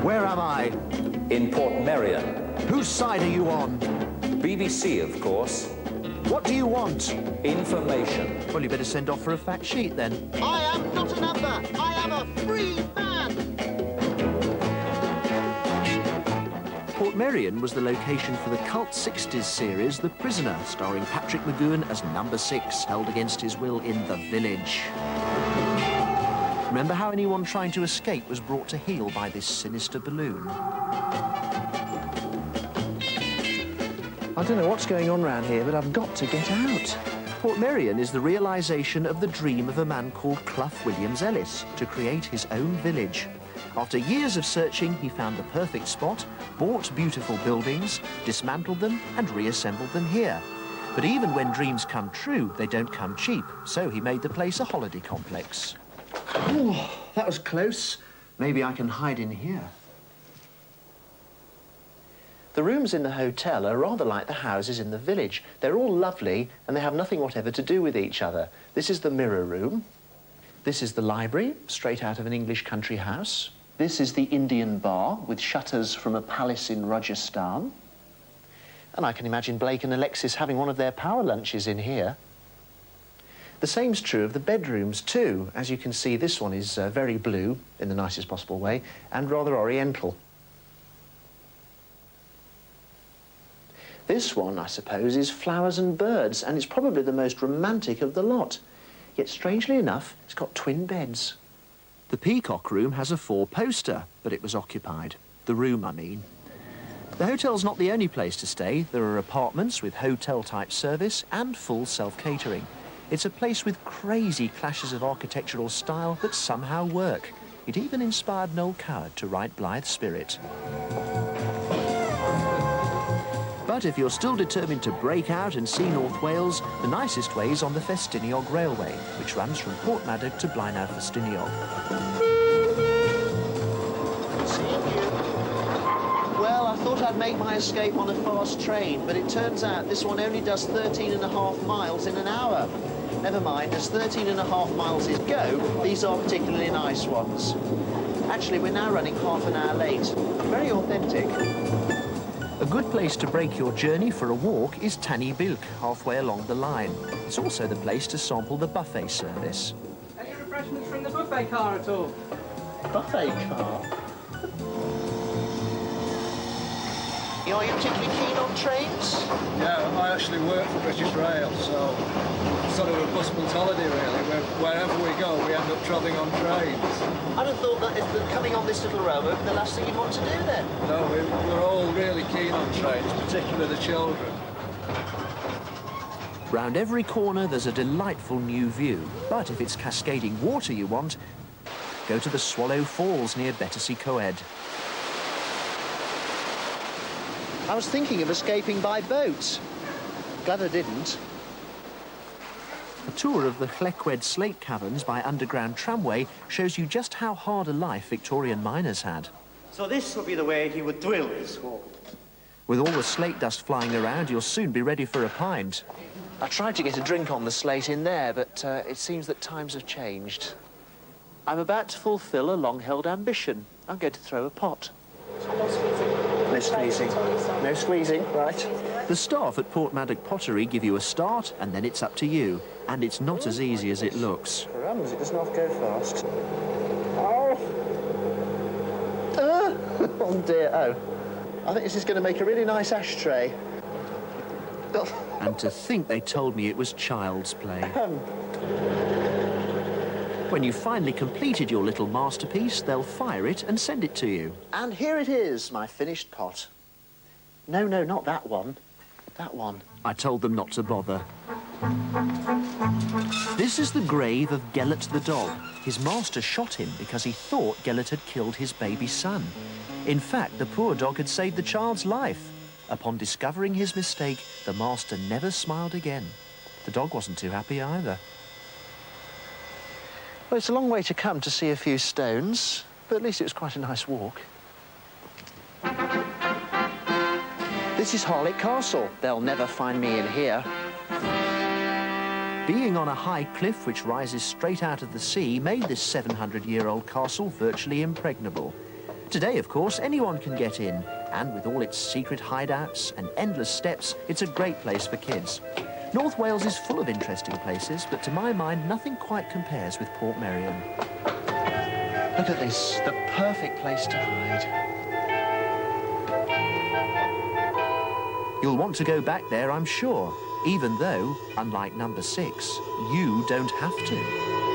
Where am I? In Portmeirion. Whose side are you on? BBC, of course. What do you want? Information. Well, you better send off for a fact sheet, then. I am not a number. I am a free man. Portmeirion was the location for the cult 60s series The Prisoner, starring Patrick McGoohan as number 6, held against his will in the village. Remember how anyone trying to escape was brought to heel by this sinister balloon? I don't know what's going on around here, but I've got to get out. Portmeirion is the realisation of the dream of a man called Clough Williams Ellis to create his own village. After years of searching, he found the perfect spot, bought beautiful buildings, dismantled them and reassembled them here. But even when dreams come true, they don't come cheap, so he made the place a holiday complex. Oh, that was close. Maybe I can hide in here. The rooms in the hotel are rather like the houses in the village. They're all lovely and they have nothing whatever to do with each other. This is the mirror room. This is the library, straight out of an English country house. This is the Indian bar with shutters from a palace in Rajasthan. And I can imagine Blake and Alexis having one of their power lunches in here. The same's true of the bedrooms too. As you can see, this one is very blue, in the nicest possible way, and rather oriental. This one, I suppose, is flowers and birds, and it's probably the most romantic of the lot. Yet, strangely enough, it's got twin beds. The Peacock Room has a 4-poster, but it was occupied. The room, I mean. The hotel's not the only place to stay. There are apartments with hotel-type service and full self-catering. It's a place with crazy clashes of architectural style that somehow work. It even inspired Noel Coward to write Blythe Spirit. But if you're still determined to break out and see North Wales, the nicest way is on the Ffestiniog Railway, which runs from Porthmadog to Ffestiniog. Well, I thought I'd make my escape on a fast train, but it turns out this one only does 13.5 miles in an hour. Never mind, as 13.5 miles is go, these are particularly nice ones. Actually, we're now running half an hour late. Very authentic. A good place to break your journey for a walk is Tanny Bilk, halfway along the line. It's also the place to sample the buffet service. Any refreshments from the buffet car at all? Buffet car? Are you particularly keen on trains? Yeah, I actually work for British Rail, so sort of a busman's holiday really. Wherever we go, we end up travelling on trains. I'd have thought that if they're coming on this little railway, the last thing you'd want to do then. No, we're all really keen on trains, particularly the children. Round every corner there's a delightful new view, but if it's cascading water you want, go to the Swallow Falls near Battersea Coed. I was thinking of escaping by boat. Glad I didn't. A tour of the Llechwedd slate caverns by underground tramway shows you just how hard a life Victorian miners had. So this would be the way he would drill his hole. With all the slate dust flying around, you'll soon be ready for a pint. I tried to get a drink on the slate in there, but it seems that times have changed. I'm about to fulfil a long-held ambition. I'm going to throw a pot. No squeezing. No squeezing, right. The staff at Porthmadog Pottery give you a start, and then it's up to you. And it's not as easy as it looks. Crumbs, it does not go fast. Oh dear, oh. I think this is going to make a really nice ashtray. And to think they told me it was child's play. When you've finally completed your little masterpiece, they'll fire it and send it to you. And here it is, my finished pot. No, not that one. That one. I told them not to bother. This is the grave of Beddgelert the dog. His master shot him because he thought Beddgelert had killed his baby son. In fact, the poor dog had saved the child's life. Upon discovering his mistake, the master never smiled again. The dog wasn't too happy either. Well, it's a long way to come to see a few stones, but at least it was quite a nice walk. This is Harlech Castle. They'll never find me in here. Being on a high cliff which rises straight out of the sea made this 700-year-old castle virtually impregnable. Today, of course, anyone can get in, and with all its secret hideouts and endless steps, it's a great place for kids. North Wales is full of interesting places, but to my mind, nothing quite compares with Portmeirion. Look at this, the perfect place to hide. You'll want to go back there, I'm sure, even though, unlike number 6, you don't have to.